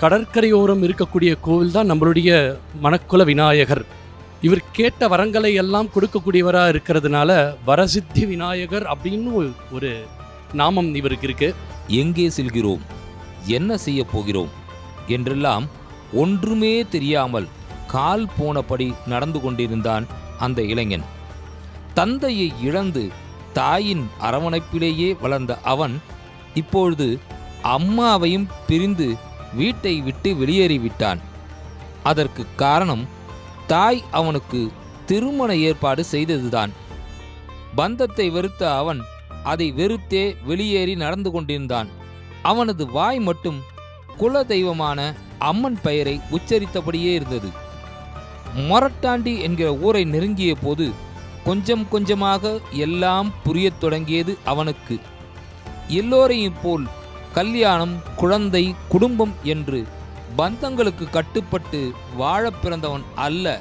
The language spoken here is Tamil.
கடற்கரையோரம் இருக்கக்கூடிய கோவில் தான் நம்மளுடைய மணக்குல விநாயகர். இவர் கேட்ட வரங்களை எல்லாம் கொடுக்கக்கூடியவராக இருக்கிறதுனால வரசித்தி விநாயகர் அப்படின்னு ஒரு நாமம் இவருக்கு இருக்கு. எங்கே செல்கிறோம், என்ன செய்ய போகிறோம் என்றெல்லாம் ஒன்றுமே தெரியாமல் கால் போனபடி நடந்து கொண்டிருந்தான் அந்த இளைஞன். தந்தையை இழந்து தாயின் அரவணைப்பிலேயே வளர்ந்த அவன் இப்பொழுது அம்மாவையும் பிரிந்து வீட்டை விட்டு வெளியேறிவிட்டான். அதற்கு காரணம் தாய் அவனுக்கு திருமண ஏற்பாடு செய்ததுதான். பந்தத்தை வெறுத்த அவன் அதை வெறுத்தே வெளியேறி நடந்து கொண்டிருந்தான். அவனது வாய் மட்டும் குல தெய்வமான அம்மன் பெயரை உச்சரித்தபடியே இருந்தது. மொரட்டாண்டி என்கிற ஊரை நெருங்கிய போது கொஞ்சம் கொஞ்சமாக எல்லாம் புரியத் தொடங்கியது அவனுக்கு. எல்லோரையும் போல் கல்யாணம், குழந்தை, குடும்பம் என்று பந்தங்களுக்கு கட்டுப்பட்டு வாழ பிறந்தவன் அல்ல